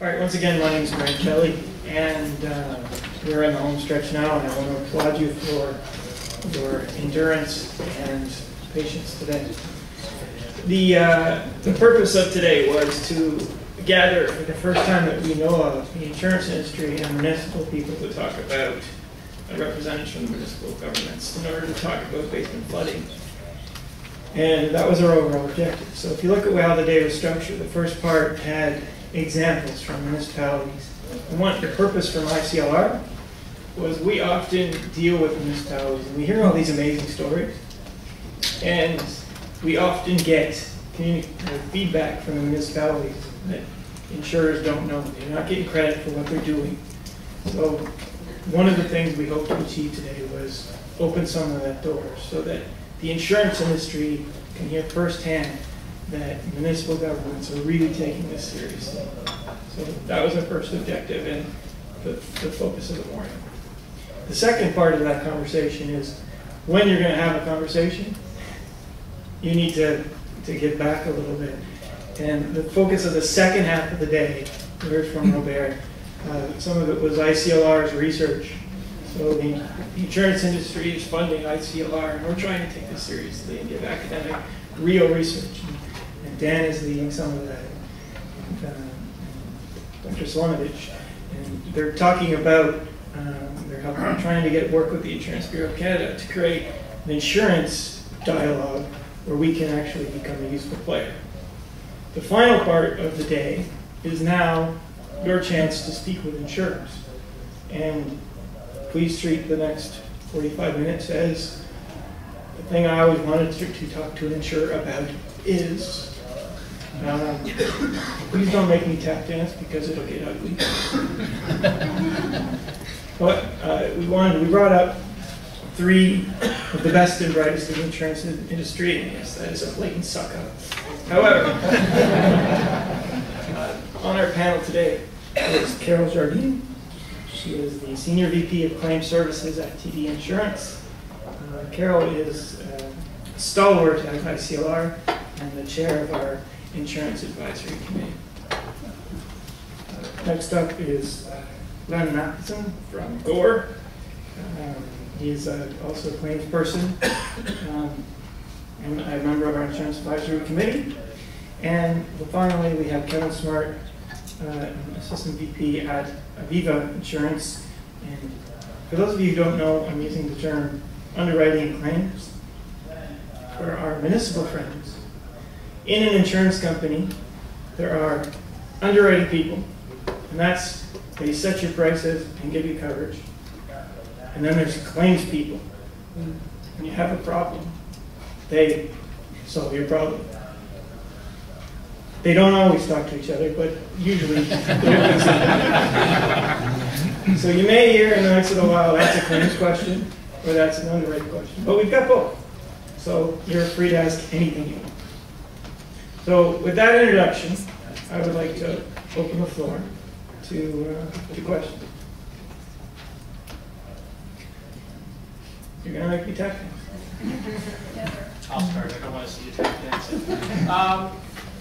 All right, once again, my name is Grant Kelly, and we're in the home stretch now, and I want to applaud you for your endurance and patience today. The purpose of today was to gather, for the first time that we know of, the insurance industry and municipal people to talk about, representatives from the municipal governments, in order to talk about basement flooding. And that was our overall objective. So if you look at how the day was structured, the first part had examples from municipalities. And the purpose from ICLR was we often deal with municipalities and we hear all these amazing stories, and we often get feedback from the municipalities that insurers don't know. They're not getting credit for what they're doing. So one of the things we hope to achieve today was open some of that door so that the insurance industry can hear firsthand that municipal governments are really taking this seriously. So that was our first objective and the focus of the morning. The second part of that conversation is when you're going to have a conversation, you need to get back a little bit. And the focus of the second half of the day, we heard from Robert, some of it was ICLR's research. So the insurance industry is funding ICLR, and we're trying to take this seriously and give academic, real research. And Dan is leading some of that, Dr. Slonovich. And they're talking about, they're trying to get work with the Insurance Bureau of Canada to create an insurance dialogue where we can actually become a useful player. The final part of the day is now your chance to speak with insurers. And please treat the next 45 minutes as the thing I always wanted to talk to an insurer about is, please don't make me tap dance because it'll get ugly. But we brought up three of the best and brightest in the insurance industry, and yes, that is a blatant suck up. However, on our panel today is Carol Jardine. She is the Senior VP of Claim Services at TD Insurance. Carol is a stalwart at ICLR and the chair of our Insurance Advisory Committee. Next up is Len Matheson from Gore. He's also a claims person and a member of our Insurance Advisory Committee. And finally, we have Kevin Smart, Assistant VP at Aviva Insurance. And for those of you who don't know, I'm using the term underwriting claims. For our municipal friends, in an insurance company, there are underwriting people, and that's they set your prices and give you coverage. And then there's claims people. When you have a problem, they solve your problem. They don't always talk to each other, but usually they're So you may hear in the next little while, that's a claims question, or that's an underwriting question. But we've got both. So you're free to ask anything you want. So with that introduction, I would like to open the floor to questions. You're going to make me tap dance. I'll start. I don't want to see you tap dancing.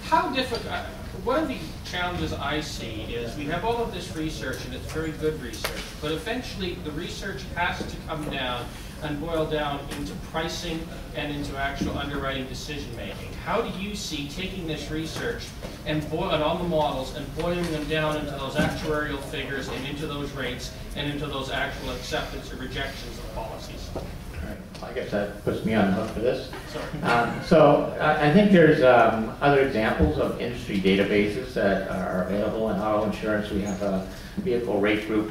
How difficult? One of the challenges I see is we have all of this research, and it's very good research, but eventually the research has to come down and boil down into pricing and into actual underwriting decision making. How do you see taking this research and all the models and boiling them down into those actuarial figures and into those rates and into those actual acceptance or rejections of policies? I guess that puts me on the hook for this. So I think there's other examples of industry databases that are available in auto insurance. We have a vehicle rate group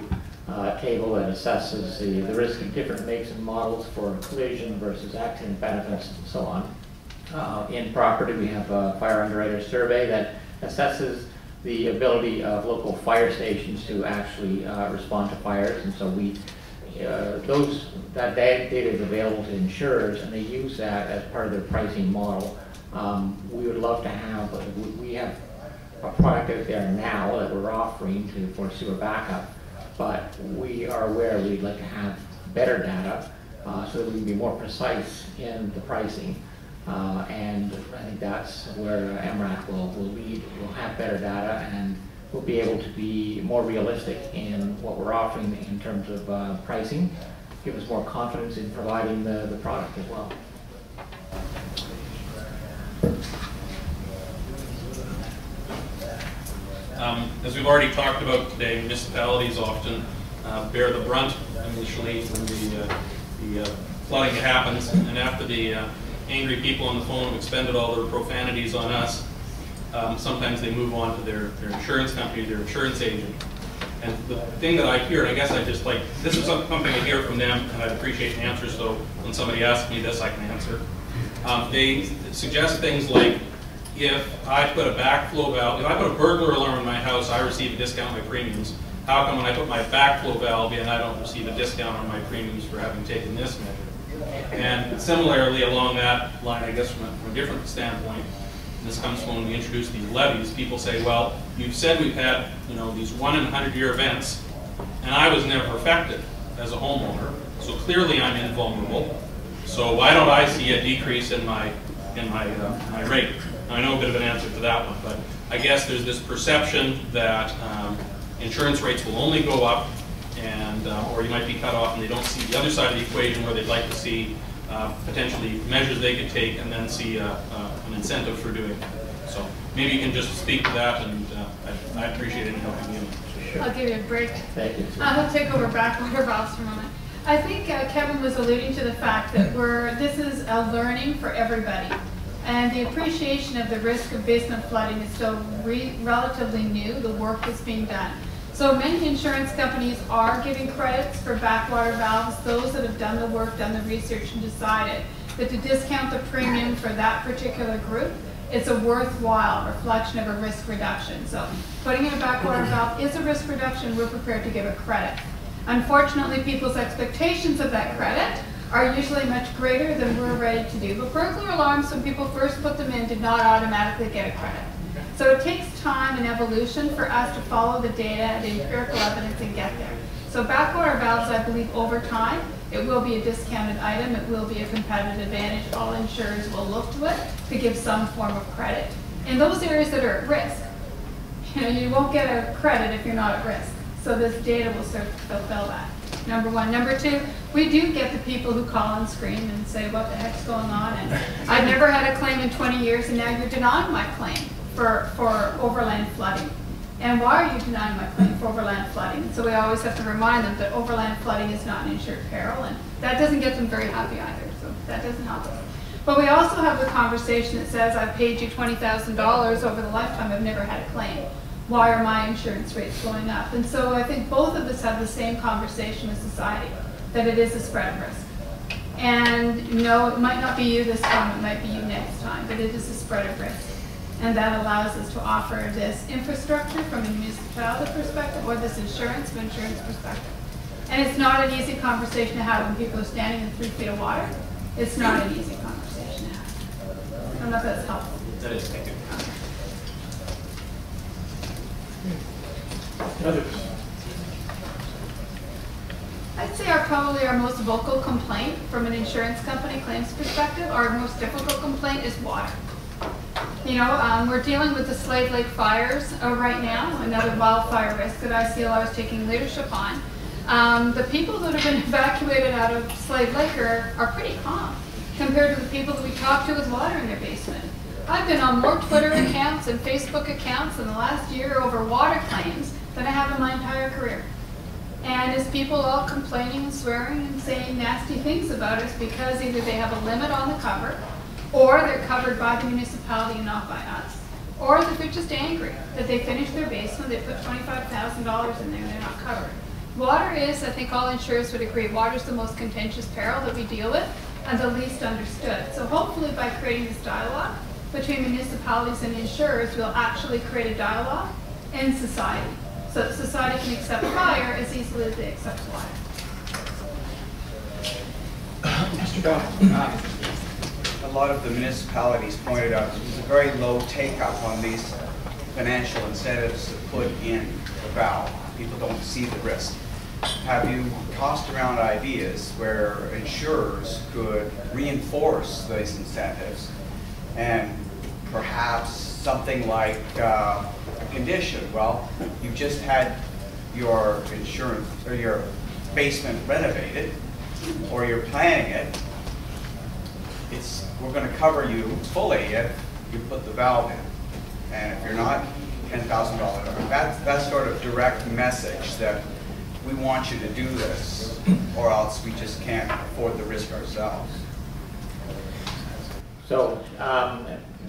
table that assesses the risk of different makes and models for collision versus accident benefits and so on. In property, we have a fire underwriter survey that assesses the ability of local fire stations to actually respond to fires, and so that data is available to insurers, and they use that as part of their pricing model. We would love to have, we have a product out there now that we're offering for sewer backup, but we are aware we'd like to have better data so that we can be more precise in the pricing. And I think that's where MRAC will lead. We'll have better data, and we'll be able to be more realistic in what we're offering in terms of pricing, give us more confidence in providing the product as well. As we've already talked about today, municipalities often bear the brunt initially when the flooding happens, and after the angry people on the phone have expended all their profanities on us, sometimes they move on to their insurance company, their insurance agent. And the thing that I hear, and I guess I just like, this is something I hear from them, and I'd appreciate an answer, so when somebody asks me this, I can answer. They suggest things like, if I put a backflow valve, if I put a burglar alarm in my house, I receive a discount on my premiums. How come when I put my backflow valve in, I don't receive a discount on my premiums for having taken this measure? And similarly, along that line, I guess from a different standpoint, and this comes from when we introduced these levies, people say, well, you've said we've had, you know, these 1 in 100-year events, and I was never affected as a homeowner, so clearly I'm invulnerable. So why don't I see a decrease in my rate? Now, I know a bit of an answer to that one, but I guess there's this perception that insurance rates will only go up, and or you might be cut off, and they don't see the other side of the equation where they'd like to see potentially measures they could take and then see an incentive for doing it. So maybe you can just speak to that, and I appreciate any help you give. I'll give you a break. Thank you. I'll take over backwater valves for a moment. I think Kevin was alluding to the fact that this is a learning for everybody. And the appreciation of the risk of basement flooding is still relatively new, the work that's being done. So many insurance companies are giving credits for backwater valves, those that have done the work, done the research, and decided that to discount the premium for that particular group, it's a worthwhile reflection of a risk reduction. So putting in a backwater valve is a risk reduction, we're prepared to give a credit. Unfortunately, people's expectations of that credit are usually much greater than we're ready to do. But burglar alarms, when people first put them in, did not automatically get a credit. So it takes time and evolution for us to follow the data, the empirical evidence, and get there. So backwater valves, I believe, over time, it will be a discounted item. It will be a competitive advantage. All insurers will look to it to give some form of credit. In those areas that are at risk, you won't get a credit if you're not at risk. So this data will serve to fulfill that. Number one. Number two, we do get the people who call and scream and say, what the heck's going on? And I've never had a claim in 20 years, and now you're denying my claim for overland flooding. And why are you denying my claim for overland flooding? So we always have to remind them that overland flooding is not an insured peril, and that doesn't get them very happy either, so that doesn't help us. But we also have the conversation that says, I've paid you $20,000 over the lifetime, I've never had a claim. Why are my insurance rates going up? And so I think both of us have the same conversation with society, that it is a spread of risk. And no, it might not be you this time, it might be you next time, but it is a spread of risk. And that allows us to offer this infrastructure from a municipality perspective, or this insurance from an insurance perspective. And it's not an easy conversation to have when people are standing in 3 feet of water. It's not an easy conversation to have. I don't know if that's helpful. That is, thank you. Others? I'd say probably our most vocal complaint from an insurance company claims perspective, our most difficult complaint is water. You know, we're dealing with the Slave Lake fires right now, another wildfire risk that ICLR is taking leadership on. The people that have been evacuated out of Slave Lake are pretty calm compared to the people that we talk to with water in their basement. I've been on more Twitter accounts and Facebook accounts in the last year over water claims than I have in my entire career. And it's people all complaining and swearing and saying nasty things about us because either they have a limit on the cover, or they're covered by the municipality and not by us, or that they're just angry that they finished their basement, they put $25,000 in there and they're not covered. Water is, I think all insurers would agree, water is the most contentious peril that we deal with and the least understood. So hopefully by creating this dialogue between municipalities and insurers, we'll actually create a dialogue in society, so that society can accept fire as easily as they accept water. Mr. Bell. A lot of the municipalities pointed out there's a very low take-up on these financial incentives to put in the valve. People don't see the risk. Have you tossed around ideas where insurers could reinforce these incentives and perhaps something like a condition. Well, you just had your insurance or your basement renovated, or you're planning it. We're going to cover you fully if you put the valve in, and if you're not, $10,000. That's sort of direct message that we want you to do this, or else we just can't afford the risk ourselves. So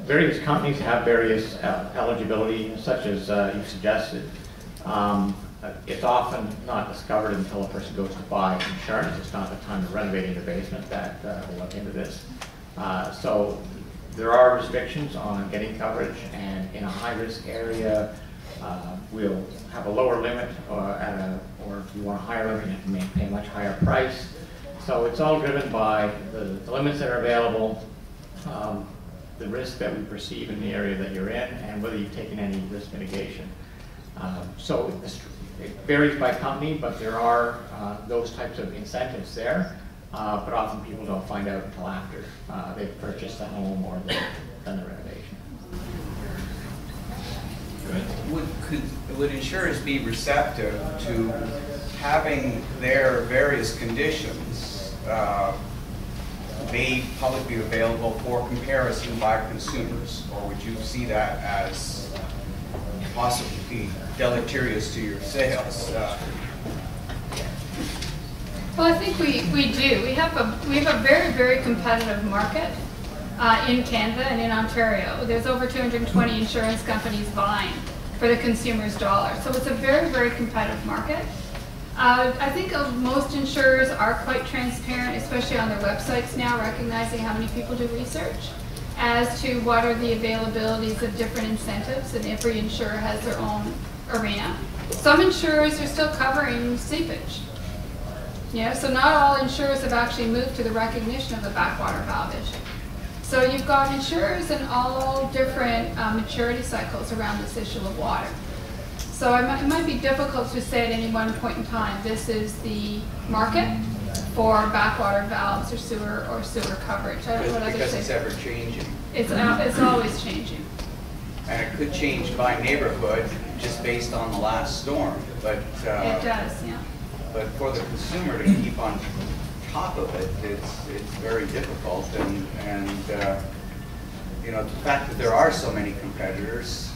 various companies have various eligibility, such as you suggested. It's often not discovered until a person goes to buy insurance. It's not the time of renovating the basement that we'll look into this. So there are restrictions on getting coverage, and in a high-risk area, we'll have a lower limit, or if you want a higher limit, you may pay a much higher price. So it's all driven by the limits that are available, the risk that we perceive in the area that you're in, and whether you've taken any risk mitigation. So it varies by company, but there are those types of incentives there. But often people don't find out until after they've purchased the home or they've done the renovation. Would insurers be receptive to having their various conditions made publicly available for comparison by consumers, or would you see that as possibly deleterious to your sales? Well, I think we do. We have a very, very competitive market in Canada and in Ontario. There's over 220 insurance companies vying for the consumer's dollar. So it's a very, very competitive market. I think most insurers are quite transparent, especially on their websites now, recognizing how many people do research as to what are the availabilities of different incentives, and every insurer has their own arena. Some insurers are still covering seepage. So not all insurers have actually moved to the recognition of the backwater valve issue. So you've got insurers in all different maturity cycles around this issue of water. So it might be difficult to say at any one point in time, this is the market for backwater valves or sewer coverage. I don't know what others Because it's say. ever changing. It's always changing. And it could change by neighborhood just based on the last storm. But It does, yeah. But for the consumer to keep on top of it, it's very difficult. And the fact that there are so many competitors,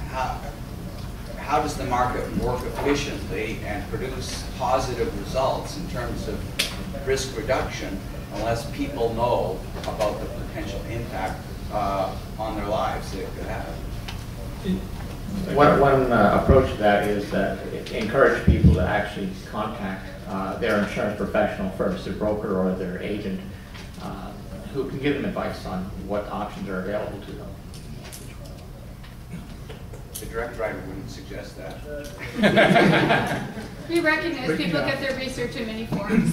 how does the market work efficiently and produce positive results in terms of risk reduction unless people know about the potential impact on their lives that it could have? One approach to that is that encourage people to actually contact their insurance professional first, their broker or their agent, who can give them advice on what options are available to them. The direct writer wouldn't suggest that. We recognize people get their research in many forms.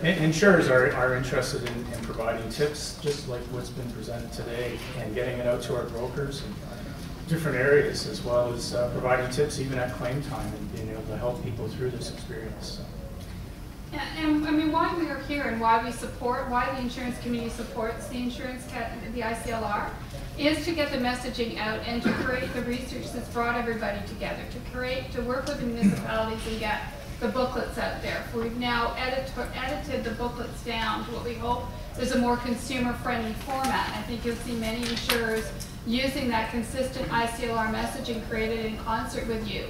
Insurers are interested in providing tips, just like what's been presented today, and getting it out to our brokers in different areas, as well as providing tips even at claim time and being able to help people through this experience. And I mean, why we are here and why the insurance community supports the the ICLR, is to get the messaging out and to create the research that's brought everybody together, to work with the municipalities and get the booklets out there. We've now edited the booklets down to what we hope is a more consumer-friendly format. I think you'll see many insurers using that consistent ICLR messaging created in concert with you,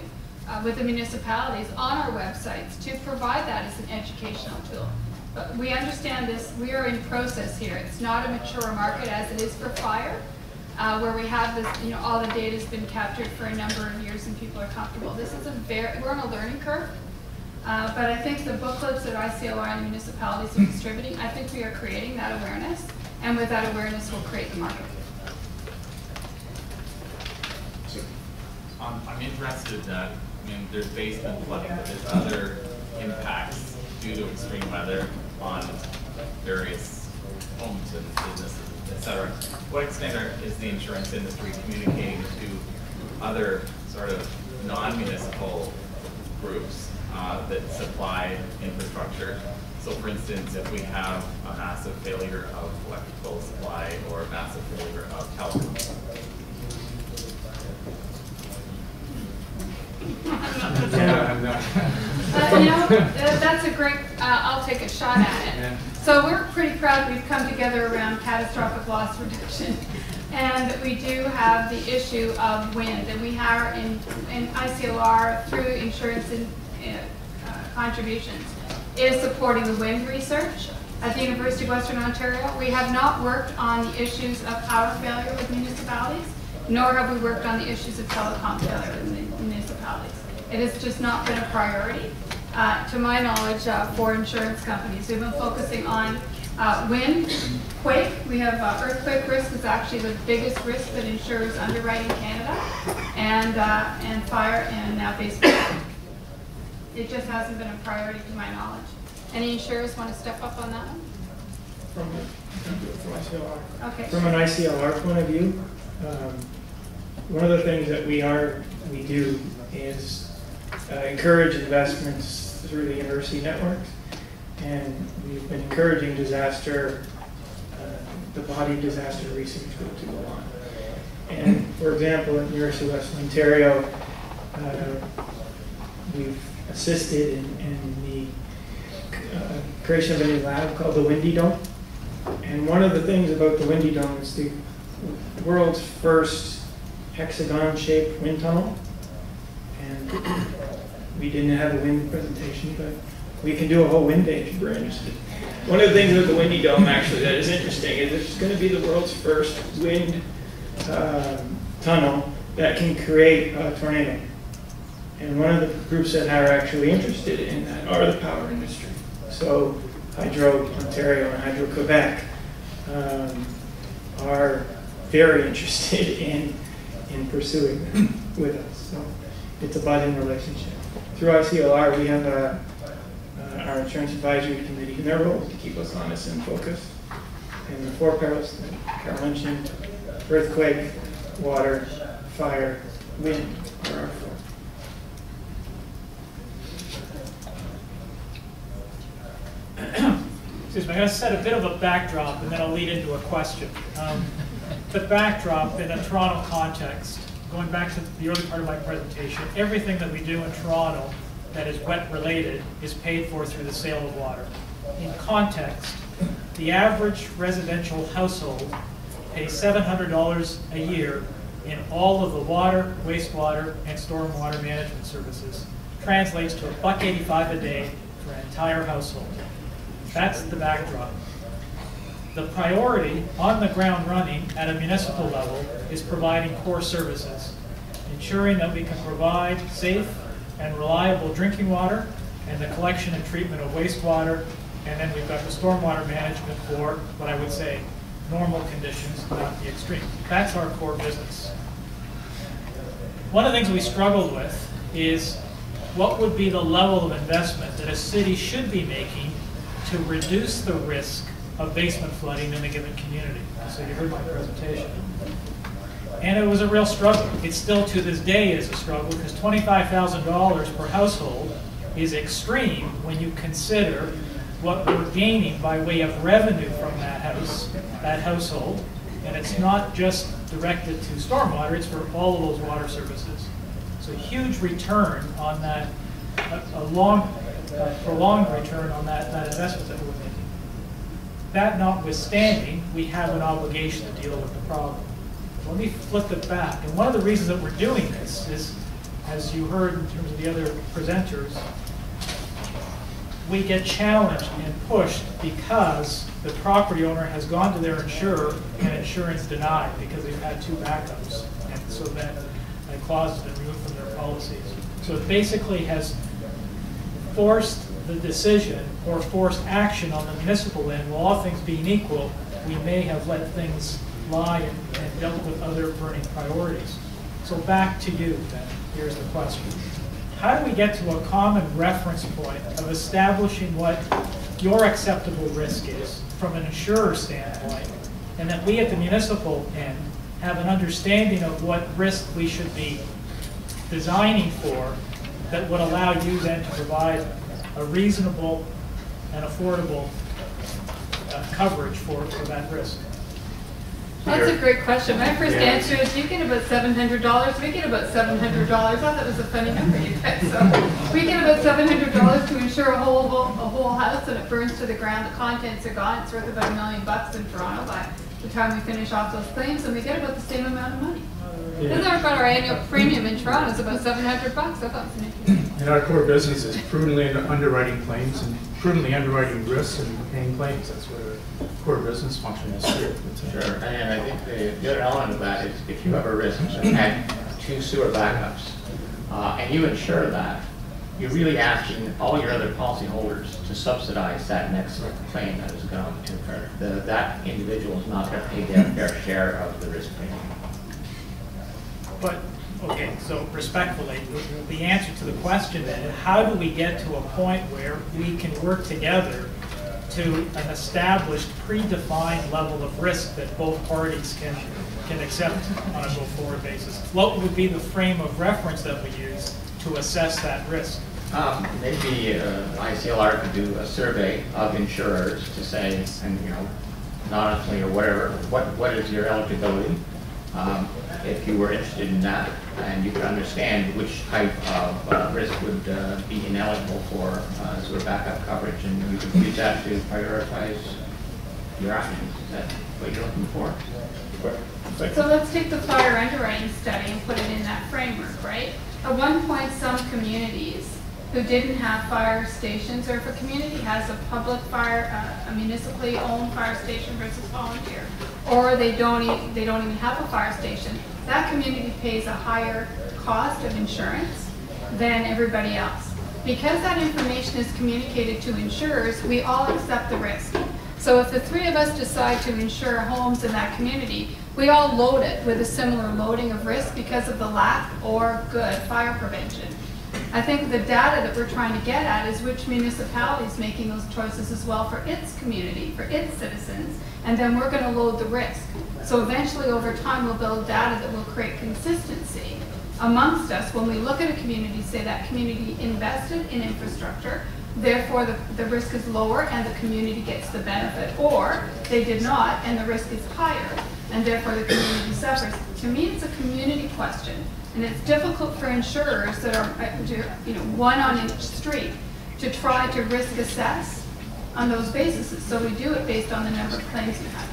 with the municipalities on our websites, to provide that as an educational tool. But we understand this, we are in process here. It's not a mature market as it is for fire, where we have this, all the data has been captured for a number of years and people are comfortable. This is we're on a learning curve. But I think the booklets that ICLR and the municipalities are distributing, I think we are creating that awareness, and with that awareness, we'll create the market. I'm interested that, there's basement flooding, but there's other impacts due to extreme weather on various homes and businesses, etc. What extent is the insurance industry communicating to other sort of non-municipal groups that supply infrastructure? So for instance, if we have a massive failure of electrical supply or a massive failure of telecom, That's a great, I'll take a shot at it. Yeah. So we're pretty proud we've come together around catastrophic loss reduction. And we do have the issue of wind. And we are in ICLR, through insurance contributions, is supporting the wind research at the University of Western Ontario. We have not worked on the issues of power failure with municipalities, nor have we worked on the issues of telecom failure with municipalities. It has just not been a priority, to my knowledge, for insurance companies. We've been focusing on wind, quake. We have earthquake risk is actually the biggest risk that insurers underwrite in Canada, and fire and now basement flood. It just hasn't been a priority to my knowledge. Any insurers want to step up on that one? From ICLR. Okay. From an ICLR point of view, one of the things that we do is encourage investments through the university networks, and we've been encouraging the body disaster research group to go on. And for example, at the University of Western Ontario, we've assisted in the creation of a new lab called the Windy Dome. And one of the things about the Windy Dome is the world's first hexagon-shaped wind tunnel. And we didn't have a wind presentation, but we can do a whole wind day if you're interested. One of the things with the Windy Dome, actually, that is interesting is it's going to be the world's first wind tunnel that can create a tornado. And one of the groups that are actually interested in that are the power industry. So Hydro Ontario and Hydro Quebec are very interested in pursuing that with us. So it's a budding relationship. Through ICLR, we have our insurance advisory committee, and their role is to keep us honest and focused. And the four perils that Carol mentioned, earthquake, water, fire, wind, are our four. Excuse me, I'm going to set a bit of a backdrop and then I'll lead into a question. The backdrop in a Toronto context, going back to the early part of my presentation, everything that we do in Toronto that is wet related is paid for through the sale of water. In context, the average residential household pays $700 a year in all of the water, wastewater, and stormwater management services. Translates to $1.85 a day for an entire household. That's the backdrop. The priority on the ground running at a municipal level is providing core services, ensuring that we can provide safe and reliable drinking water and the collection and treatment of wastewater, and then we've got the stormwater management for what I would say normal conditions, not the extreme. That's our core business. One of the things we struggled with is what would be the level of investment that a city should be making to reduce the risk of basement flooding in a given community. So you heard my presentation. And it was a real struggle. It still to this day is a struggle because $25,000 per household is extreme when you consider what we're gaining by way of revenue from that household. And it's not just directed to stormwater, it's for all of those water services. So huge return on that, prolonged return on that investment that we're making. That notwithstanding, we have an obligation to deal with the problem. Let me flip it back. And one of the reasons that we're doing this is, as you heard in terms of the other presenters, we get challenged and pushed because the property owner has gone to their insurer and insurance denied because they've had two backups. And so that clause has been removed from their policies. So it basically has forced the decision or forced action on the municipal end. Well, all things being equal, we may have let things lie and dealt with other burning priorities. So back to you then. Here's the question. How do we get to a common reference point of establishing what your acceptable risk is from an insurer standpoint, and that we at the municipal end have an understanding of what risk we should be designing for that would allow you then to provide a reasonable and affordable coverage for that risk? That's a great question. My first answer is you get about $700. We get about $700. I thought that was a funny number you picked. So we get about $700 to insure a whole house, and it burns to the ground. The contents are gone. It's worth about $1 million in Toronto by the time we finish off those claims, and we get about the same amount of money. That's our annual premium in Toronto is about $700. I thought it was interesting. And our core business is prudently underwriting claims and prudently underwriting risks and paying claims. That's what our core business function is here. Sure, and I think the other element of that is if you have a risk and 2 sewer backups, and you insure that, you're really asking all your other policyholders to subsidize that next claim that is going to occur. That individual is not going to pay their fair share of the risk premium. But, okay, so respectfully, the answer to the question then is how do we get to a point where we can work together to an established, predefined level of risk that both parties can accept on a go-forward basis? What would be the frame of reference that we use to assess that risk? Maybe ICLR could do a survey of insurers to say, and not only or whatever, what is your eligibility? If you were interested in that, and you could understand which type of risk would be ineligible for sort of backup coverage, and you could use that to prioritize your options. Is that what you're looking for? So let's take the fire underwriting study and put it in that framework, right? At one point, some communities who didn't have fire stations, or if a community has a public fire, a municipally owned fire station versus volunteer, or they don't even have a fire station, that community pays a higher cost of insurance than everybody else. Because that information is communicated to insurers, we all accept the risk. So if the 3 of us decide to insure homes in that community, we all load it with a similar loading of risk because of the lack or good fire prevention. I think the data that we're trying to get at is which municipality is making those choices as well for its community, for its citizens, and then we're going to load the risk. So eventually over time we'll build data that will create consistency amongst us when we look at a community, say that community invested in infrastructure, therefore the risk is lower and the community gets the benefit, or they did not and the risk is higher and therefore the community suffers. To me it's a community question. And it's difficult for insurers that are, one on each street to try to risk assess on those bases. So we do it based on the number of claims we have.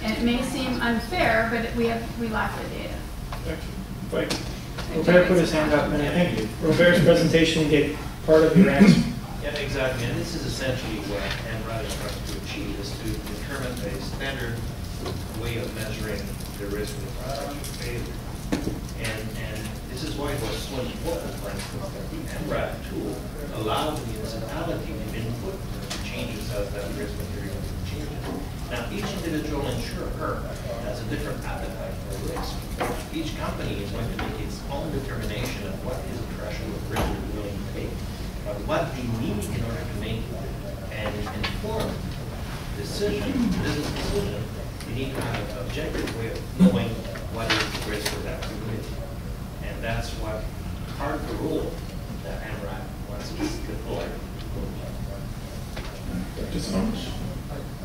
And it may seem unfair, but we lack the data. Right. Robert put his hand up, and I think Robert's presentation gave part of your answer. Yeah, exactly. And this is essentially what MRAD is trying to achieve, is to determine a standard way of measuring the risk of infrastructure failure. And this is why it was so important, for instance, that the MRAD tool allowed the municipality to input the changes as that risk material changes. Now, each individual insurer has a different appetite for risk. Each company is going to make its own determination of what is the threshold of risk they're willing to take. But what they need in order to make an informed decision, business decision, you need to have an objective way of knowing what is the risk of that community. And that's what part of the rule that MRAD wants to deploy. I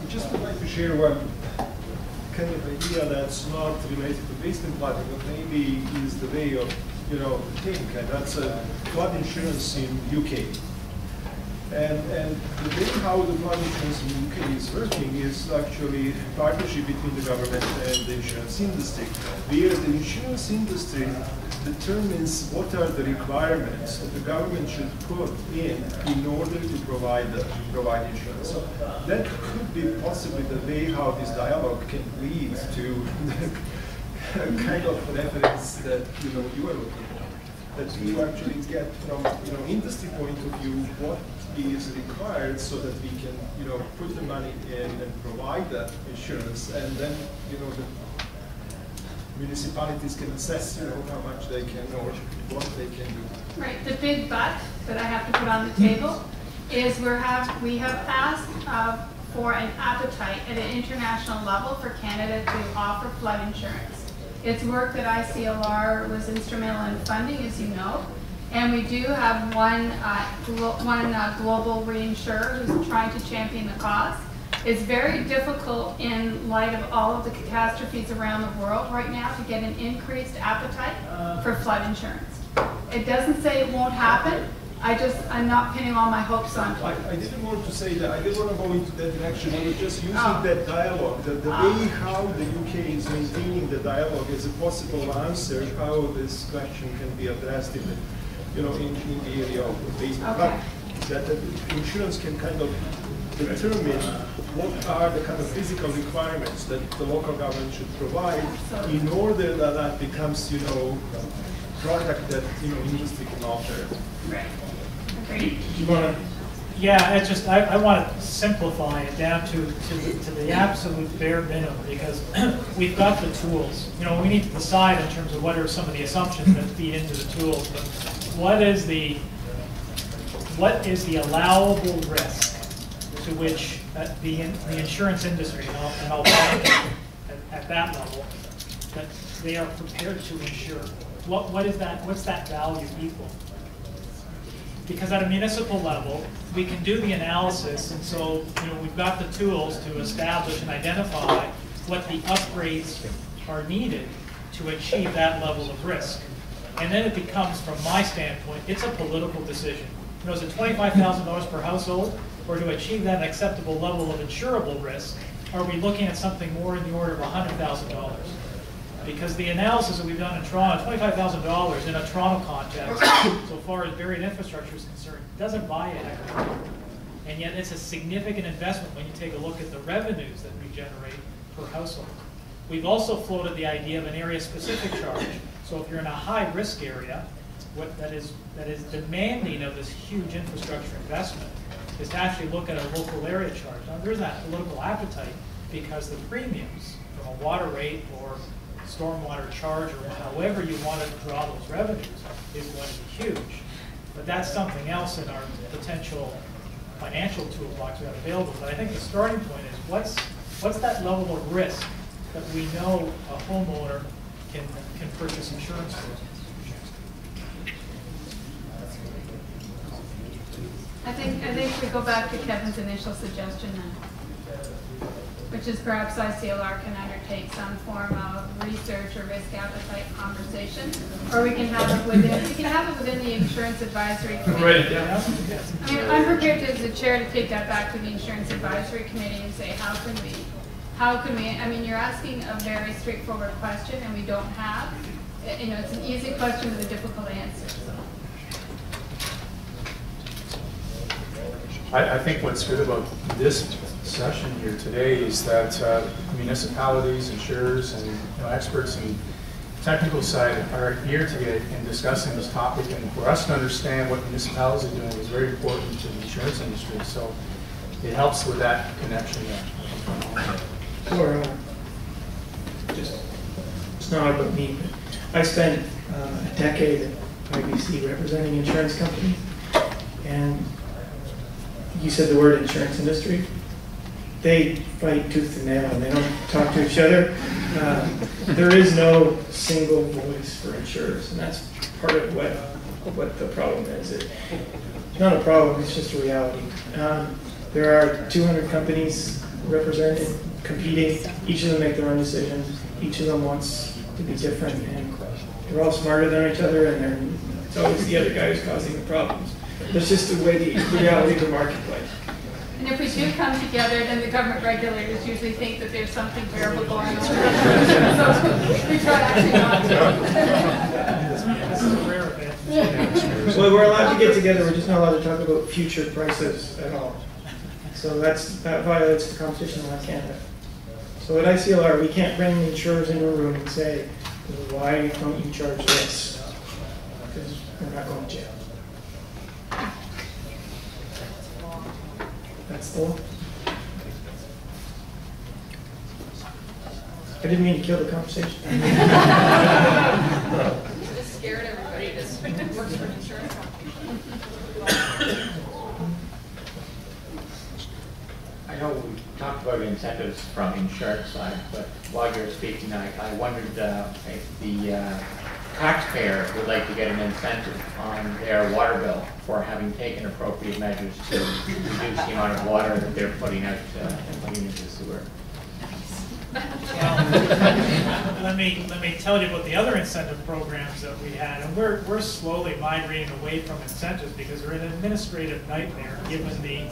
just would like to share one kind of idea that's not related to basement flooding, but maybe is the way of, think, and that's flood insurance in UK. And the way how the flood insurance in UK is working is actually a partnership between the government and the insurance industry, where the insurance industry determines what are the requirements that the government should put in order to provide insurance. So that could be possibly the way how this dialogue can lead to the kind of reference that you are looking at. That you actually get from industry point of view what is required so that we can put the money in and provide that insurance, and then the municipalities can assess how much they can or what they can do. Right. The big but that I have to put on the table is we have asked for an appetite at an international level for Canada to offer flood insurance. It's work that ICLR was instrumental in funding, as you know. And we do have one global reinsurer who's trying to champion the cause. It's very difficult in light of all of the catastrophes around the world right now to get an increased appetite for flood insurance. It doesn't say it won't happen. I'm not pinning all my hopes on it. I didn't want to say that. I didn't want to go into that direction. I was just using that dialogue, the way how the UK is maintaining the dialogue as a possible answer, how this question can be addressed in the, in the area of basement. Okay. That the insurance can kind of determine what are the kind of physical requirements that the local government should provide in order that that becomes, product that industry can offer. Right. Agreed. You want to? Yeah, it's just, I want to simplify it down to the absolute bare minimum, because we've got the tools. We need to decide in terms of what are some of the assumptions that feed into the tools, but what is the allowable risk to which the insurance industry, and I'll at that level, that they are prepared to insure. What is that? What's that value equal? Because at a municipal level, we can do the analysis, and so we've got the tools to establish and identify what the upgrades are needed to achieve that level of risk. And then it becomes, from my standpoint, it's a political decision. Is it $25,000 per household, or to achieve that acceptable level of insurable risk, are we looking at something more in the order of $100,000? Because the analysis that we've done in Toronto, $25,000 in a Toronto context, so far as buried infrastructure is concerned, doesn't buy a heck of a lot. And yet it's a significant investment when you take a look at the revenues that we generate per household. We've also floated the idea of an area-specific charge. So if you're in a high-risk area, what that is demanding of this huge infrastructure investment is to actually look at a local area charge. Now there's that political appetite because the premiums from a water rate or stormwater charge, or however you want to draw those revenues, is going to be huge. But that's something else in our potential financial toolbox we have available. But I think the starting point is what's that level of risk that we know a homeowner can purchase insurance for. I think we go back to Kevin's initial suggestion then, which is perhaps ICLR can undertake some form of research or risk appetite conversation, or we can have it within the insurance advisory committee. Write it down. I mean, I'm prepared to, as the chair, to take that back to the insurance advisory committee and say, how can we, I mean, you're asking a very straightforward question and we don't have, it's an easy question with a difficult answer. So. I think what's good about this session here today is that municipalities, insurers, and experts in technical side are here today in discussing this topic, and for us to understand what municipalities are doing is very important to the insurance industry. So it helps with that connection there. Or it's not about me, but I spent a decade at IBC representing insurance companies, and you said the word insurance industry. They fight tooth and nail and they don't talk to each other. There is no single voice for insurers, and that's part of what the problem is. It's not a problem, it's just a reality. There are 200 companies represented, competing. Each of them make their own decisions. Each of them wants to be different, and they're all smarter than each other, and it's always the other guy who's causing the problems. That's just the way the reality of the marketplace. And if we do come together, then the government regulators usually think that there's something terrible going on. So we try actually not to. This is a rare event. Well, we're allowed to get together, we're just not allowed to talk about future prices at all. So that violates the competition law in Canada. So at ICLR, we can't bring the insurers into a room and say, why don't you charge this? Because we're not going to jail. That's the law. I didn't mean to kill the conversation. Just scared everybody that works for an insurance company. I know we talked about incentives from insurance side, but while you're speaking, I wondered if the taxpayer would like to get an incentive on their water bill for having taken appropriate measures to reduce the amount of water that they're putting out into the sewer. Let me tell you about the other incentive programs that we had, and we're slowly migrating away from incentives because they're an administrative nightmare given the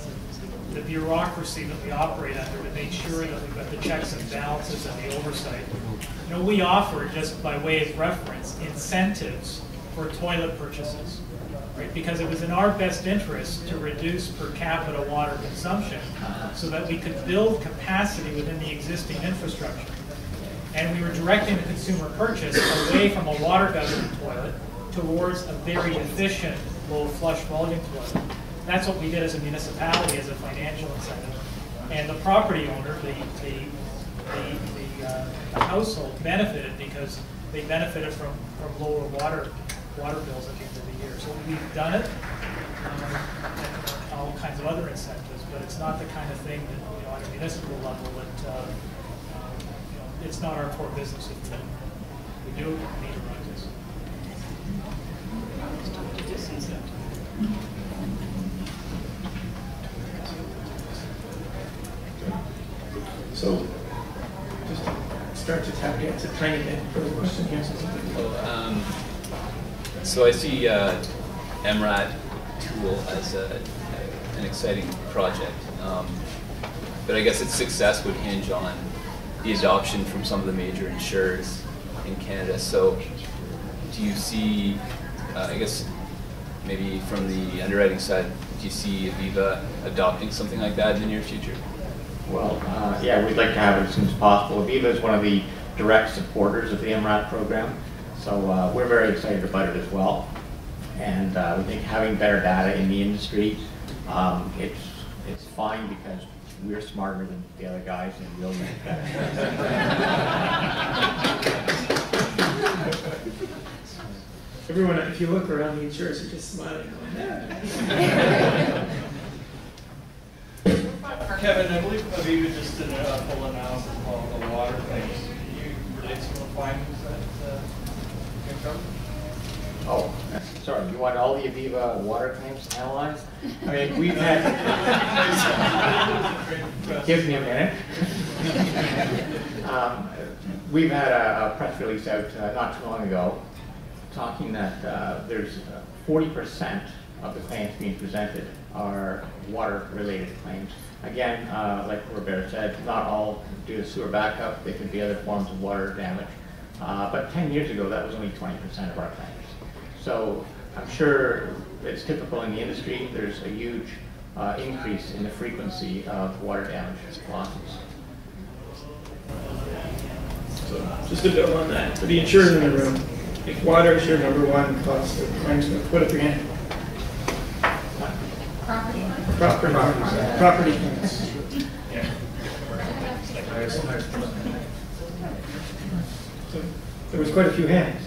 bureaucracy that we operate under to make sure that we've got the checks and balances and the oversight. You know, we offer, just by way of reference, incentives for toilet purchases, right? Because it was in our best interest to reduce per capita water consumption so that we could build capacity within the existing infrastructure. And we were directing the consumer purchase away from a water guzzling toilet towards a very efficient, low flush volume toilet. That's what we did as a municipality, as a financial incentive. And the property owner, the household benefited because they benefited from lower water bills at the end of the year. So we've done it, and all kinds of other incentives, but it's not the kind of thing that, you know, on a municipal level that, you know, it's not our core business. If we do, we need to run this. So, just start to tap into a tiny bit for the question here. So I see MRAT tool as an exciting project, but I guess its success would hinge on the adoption from some of the major insurers in Canada. So do you see, I guess maybe from the underwriting side, do you see Aviva adopting something like that in the near future? Well, yeah, we'd like to have it as soon as possible. Aviva is one of the direct supporters of the MRAT program, so we're very excited about it as well. And we think having better data in the industry, it's fine because we're smarter than the other guys and we'll use it better. Everyone, if you look around, the insurers are just smiling. Kevin, I believe Aviva just did a full analysis of all the water things. Can you relate some of the findings that came from? Oh, sorry, you want all the Aviva water claims analyzed? I mean, we've had... Give me a minute. We've had a press release out not too long ago talking that there's 40% of the claims being presented are water-related claims. Again, like Robert said, not all due to sewer backup. They could be other forms of water damage. But 10 years ago, that was only 20% of our claims. So I'm sure it's typical in the industry. There's a huge increase in the frequency of water damage losses. So just to build on that, for the insurers in the room, if water is your #1 cost of claims, put up your hand. Property claims. So there was quite a few hands.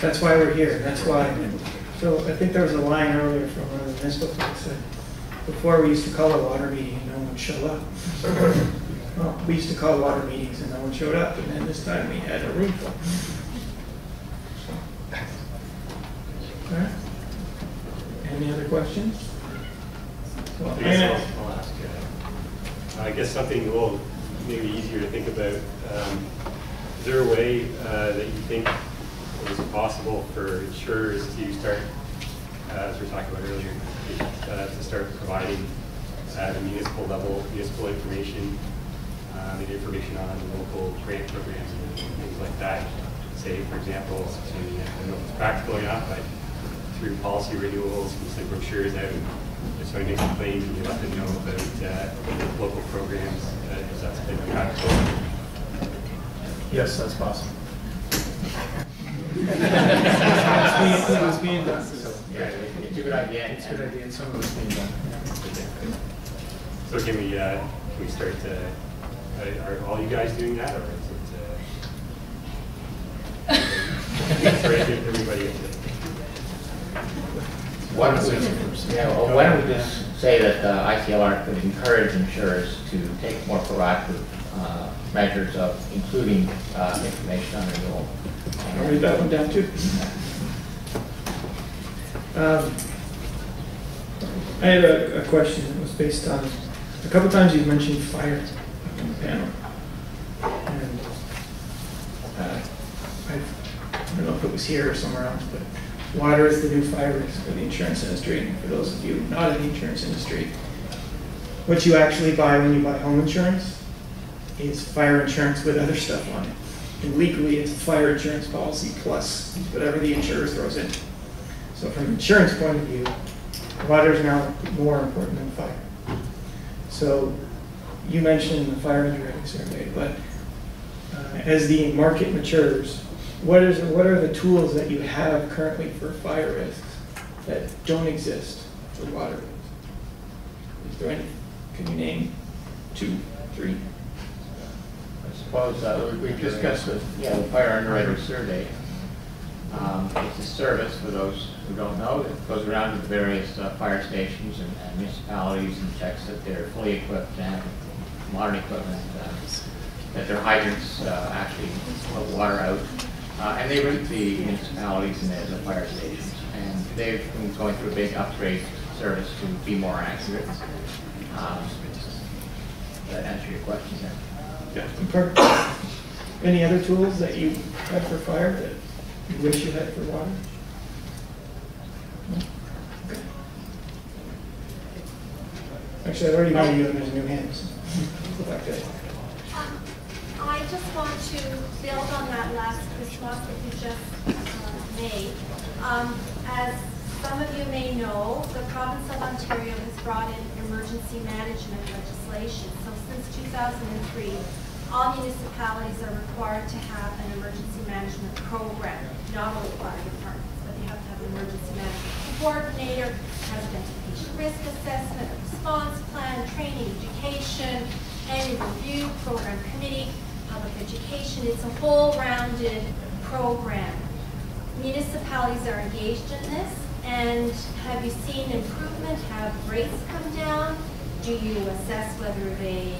That's why we're here. That's why. So I think there was a line earlier from one of the municipal folks that before we used to call a water meeting and no one showed up. Well, we used to call water meetings and no one showed up, and then this time we had a room full. All right. Any other questions? Well, I'll ask. I guess something a little maybe easier to think about. Is there a way that you think it is possible for insurers to start, as we were talking about earlier, to start providing at a municipal level, municipal information, maybe information on local grant programs and things like that? Say, for example, I don't know if it's practical or not, but through policy renewals, we send brochures out. If somebody makes a claim, you let them know about local programs. Is that something practical? Yes, that's possible. It's being done. Yeah, it's a good idea. It's a good idea, and some of it's being done. So can we start are all you guys doing that, or is it for everybody? Why don't we just say that ICLR could encourage insurers to take more proactive measures of including information on renewal. I'll read that one down too. I had a question that was based on, a couple times you've mentioned fire. panel. And I don't know if it was here or somewhere else, but water is the new fire risk for the insurance industry. And for those of you not in the insurance industry, what you actually buy when you buy home insurance is fire insurance with other stuff on it. And legally, it's a fire insurance policy plus whatever the insurer throws in. So from an insurance point of view, water is now more important than fire. So you mentioned the fire underwriting survey, but as the market matures, what are the tools that you have currently for fire risks that don't exist for water risks? Is there any? Can you name 2, 3? I suppose we discussed the fire underwriter survey. It's a service for those who don't know that goes around to the various fire stations and municipalities and checks that they're fully equipped and have modern equipment, that their hydrants actually put water out. And they rate the municipalities and the fire stations. And they've been going through a big upgrade service to be more accurate. That answer your question there? Yeah. Any other tools that you have for fire that you wish you had for water? No? Okay. Actually, I've already known you and there's new hands. Go back to it. I just want to build on that last response that you just made. As some of you may know, the province of Ontario has brought in emergency management legislation. So since 2003, all municipalities are required to have an emergency management program, not only fire departments, but they have to have an emergency management coordinator, identification risk assessment, a response plan, training, education, annual review, program committee, public education. It's a whole rounded program. Municipalities are engaged in this, and have you seen improvement? Have rates come down? Do you assess whether the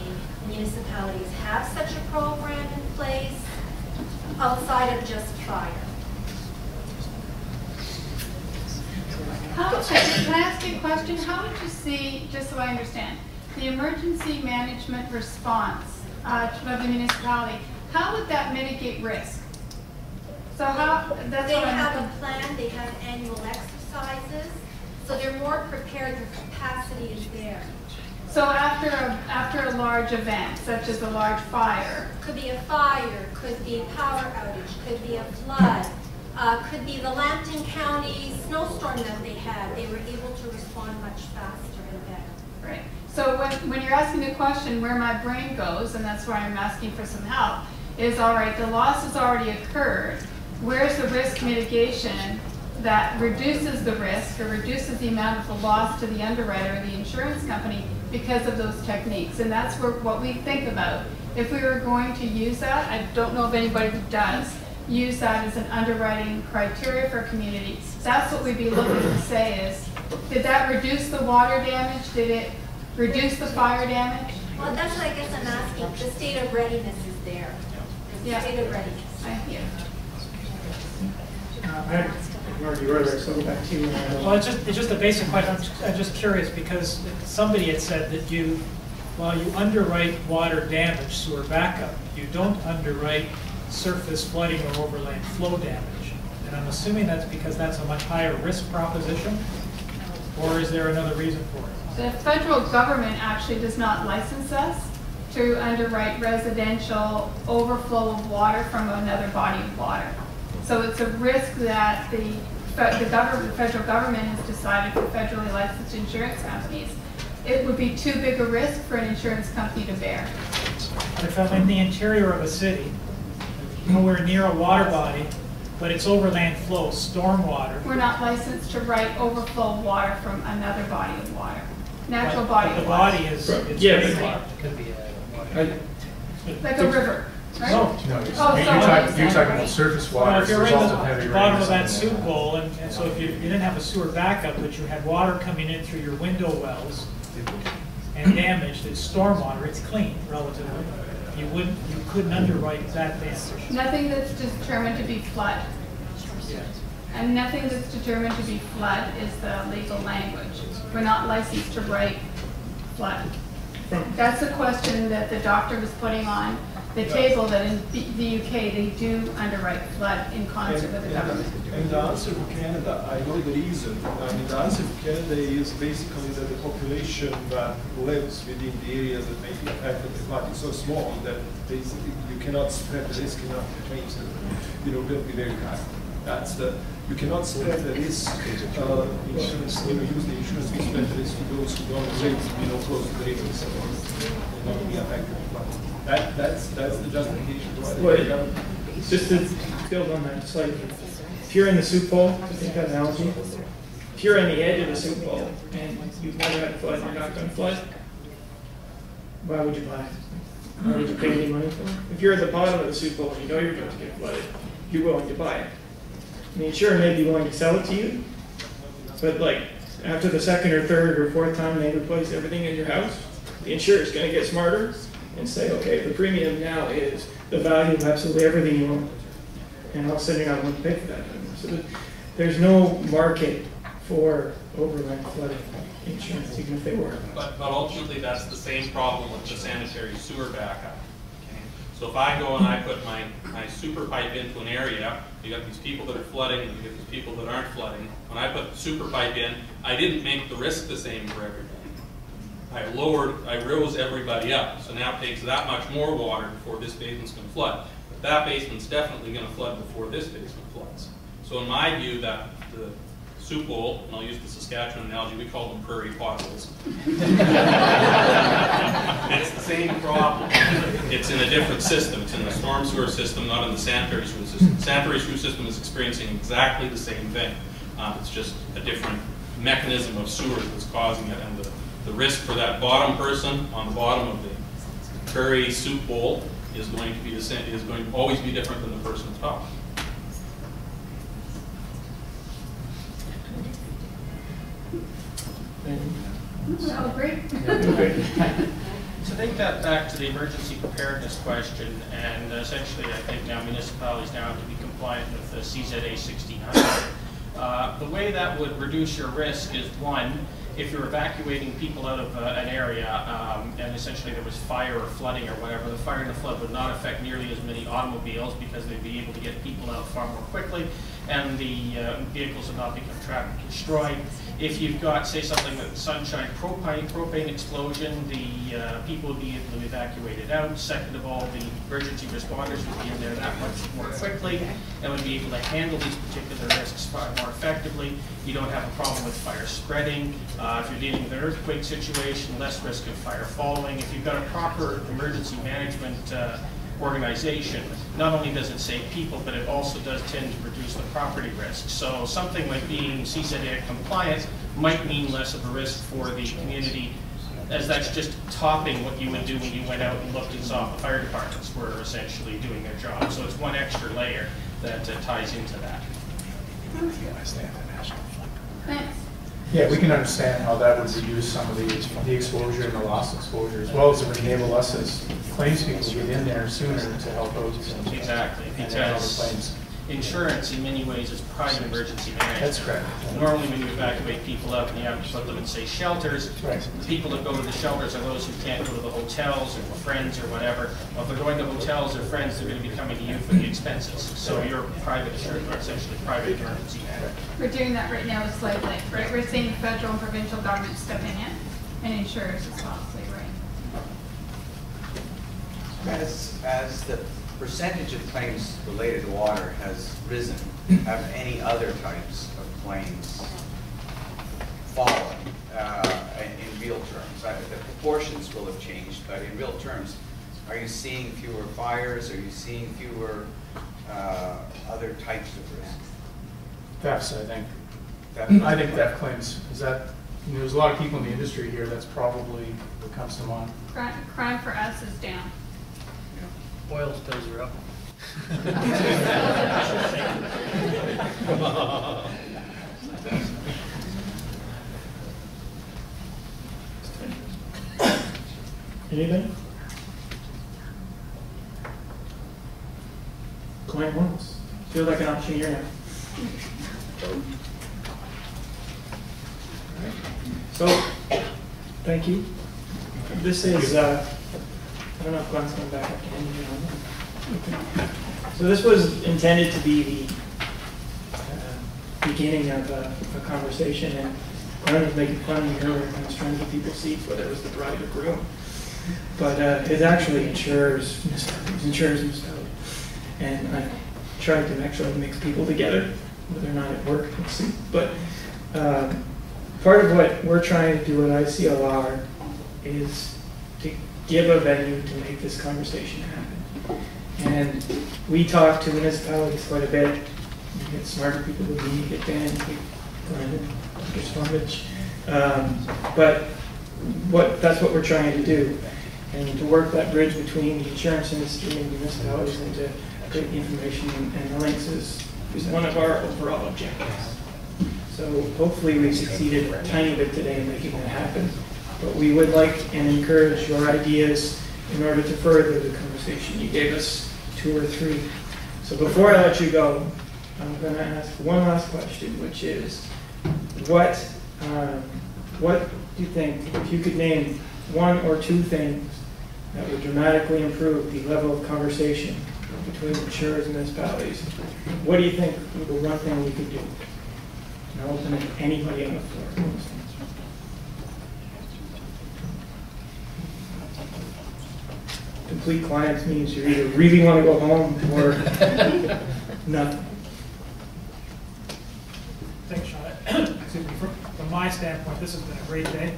municipalities have such a program in place outside of just fire? Can I ask you a question? How would you see, just so I understand, the emergency management response of the municipality, how would that mitigate risk? So how, that's they what have a plan, they have annual exercises, so they're more prepared, their capacity is there. So after a large event, such as a large fire. Could be a fire, could be a power outage, could be a flood, could be the Lambton County snowstorm that they had. They were able to respond much faster and better. Right. So when you're asking the question where my brain goes, and that's why I'm asking for some help, is all right, the loss has already occurred. Where's the risk mitigation that reduces the risk or reduces the amount of the loss to the underwriter or the insurance company because of those techniques? And that's what we think about. If we were going to use that, I don't know of anybody who does, use that as an underwriting criteria for a community. That's what we'd be looking to say is, did that reduce the water damage? Did it reduce the fire damage? Well, that's what I guess I'm asking. The state of readiness is there. The state of readiness. I hear. I ignored you earlier, so I'll go back to you. Well, it's just a basic question. I'm just curious because somebody had said that while you underwrite water damage, sewer backup, you don't underwrite surface flooding or overland flow damage. And I'm assuming that's because that's a much higher risk proposition, or is there another reason for it? The federal government actually does not license us to underwrite residential overflow of water from another body of water. So it's a risk that the federal government has decided for federally licensed insurance companies. It would be too big a risk for an insurance company to bear. But if I'm in the interior of a city, nowhere near a water body, but it's overland flow, storm water. We're not licensed to write overflow water from another body of water. Natural body but of water. the body is Yeah, could be like a river, right? No, you're talking about surface water. Well, if you're in result of heavy the rain bottom or of that something. soup bowl, and so if you didn't have a sewer backup, but you had water coming in through your window wells and damaged, it's storm water, it's clean relatively. You couldn't underwrite that damage. Nothing that's determined to be flood. And nothing that's determined to be flood is the legal language. We're not licensed to write flood. That's the question that the doctor was putting on the table, that in the UK they do underwrite flood in concert with the government. And the answer for Canada, I know the reason. I mean, the answer for Canada is basically that the population that lives within the areas that may be affected by flood is so small that basically you cannot spread the risk enough to claims that, will be very high. That's you cannot spread the risk, insurance, use the insurance to spread the risk to those who don't live, close to the rivers and not be affected by flood. That's the justification. Just to build on that, it's like if you're in the soup bowl, to take that analogy, if you're on the edge of the soup bowl and you've never had a flood and you're not going to flood, why would you buy it? Why would you pay any money for it? If you're at the bottom of the soup bowl and you know you're going to get flooded, you're willing to buy it. The insurer may be willing to sell it to you, but like after the second or third or fourth time they replace everything in your house, the insurer is going to get smarter and say, okay, the premium now is the value of absolutely everything you own, and all of a sudden you're not willing to pay for that anymore. So there's no market for overland flooding insurance, even if they were. But ultimately, that's the same problem with the sanitary sewer backup. Okay? So if I go and I put my super pipe into an area, you got these people that are flooding, and you get these people that aren't flooding. When I put the super pipe in, I didn't make the risk the same for everybody. I rose everybody up. So now it takes that much more water before this basement's going to flood. But that basement's definitely going to flood before this basement floods. So in my view, that the soup bowl, and I'll use the Saskatchewan analogy, we call them prairie potholes. It's the same problem. It's in a different system. It's in the storm sewer system, not in the sanitary sewer system. The sanitary sewer system is experiencing exactly the same thing. It's just a different mechanism of sewers that's causing it, and the risk for that bottom person on the bottom of the prairie soup bowl is going to be the same, is going to always be different than the person at the top. Oh, great. So take that back to the emergency preparedness question, and essentially I think now municipalities now have to be compliant with the CZA 1600. The way that would reduce your risk is, one, if you're evacuating people out of an area and essentially there was fire or flooding or whatever, the fire and the flood would not affect nearly as many automobiles because they'd be able to get people out far more quickly, and the vehicles would not become trapped and destroyed. If you've got, say, something like sunshine propane explosion, the people would be able to be evacuated out. Second of all, the emergency responders would be in there that much more quickly and would be able to handle these particular risks far more effectively. You don't have a problem with fire spreading. If you're dealing with an earthquake situation, less risk of fire following. If you've got a proper emergency management organization, not only does it save people, but it also does tend to reduce the property risk. So something like being CZA compliant might mean less of a risk for the community, as that's just topping what you would do when you went out and looked and saw the fire departments were essentially doing their job. So it's one extra layer that ties into that. Thanks. Yeah, we can understand how that would reduce some of the exposure and the loss exposure, as well as it would enable us as claims people to get in there sooner to help out. Exactly, because insurance in many ways is private emergency management. That's correct. Normally when you evacuate people out and you have to put them in, say, shelters, right, the people that go to the shelters are those who can't go to the hotels or friends or whatever. Well, if they're going to hotels or friends, they're going to be coming to you for the expenses. So you're private insurance, or essentially private emergency management. We're doing that right now with Slave Lake, right? We're seeing federal and provincial government stepping in, and insurers as well, Slave Lake. As the percentage of claims related to water has risen, have any other types of claims fallen in real terms? The proportions will have changed, but in real terms, are you seeing fewer fires? Are you seeing fewer other types of risk? Thefts, I think. Theft. I think theft claims. Is that, there's a lot of people in the industry here, that's probably what comes to mind. Crime for us is down. Oil spills are up. Anything? Going once. Feels like an option here now. So, thank you. This is, I don't know if Glenn's going back up to Andy on. So this was intended to be the beginning of a conversation, and Glenn was making fun of me earlier when I was trying to get people seats, whether it was the bride or groom. But it's actually insurers missed out. And I tried to actually mix people together, whether or not it worked, we'll see. But part of what we're trying to do at ICLR is to give a venue to make this conversation happen. And we talk to municipalities quite a bit. You get smarter people than me, you get Dan, you get Glenn, you get Swambridge. But that's what we're trying to do. And to work that bridge between the insurance industry and municipalities and to create the information and the links is one of our overall objectives. So hopefully we succeeded a tiny bit today in making that happen. But we would like and encourage your ideas in order to further the conversation. You gave us 2 or 3. So before I let you go, I'm going to ask one last question, which is, what do you think, if you could name 1 or 2 things that would dramatically improve the level of conversation between insurers and municipalities, what do you think would be the one thing we could do? And I'll open it to anybody on the floor. Complete clients means you either really want to go home or nothing. Thanks, Sean. Excuse me. From my standpoint, this has been a great day.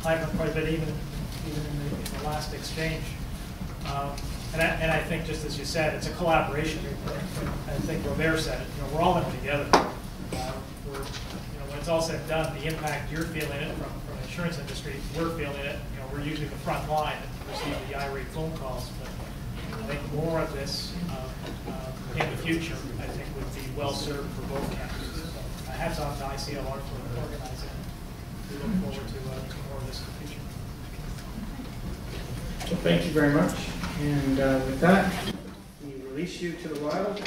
I've learned quite a bit, even in the last exchange. And I think, just as you said, it's a collaboration. I think Robert said it. We're all in it together. When it's all said and done, the impact you're feeling it from the insurance industry, we're feeling it. We're usually the front line and receive the irate phone calls. But I think more of this in the future, I think, would be well served for both campuses. So hats off to ICLR for organizing. We look forward to more of this in the future. Well, thank you very much. And with that, we release you to the wild.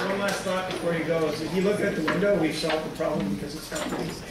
One last thought before you go is if you look at the window, we've solved the problem because it's not releasing.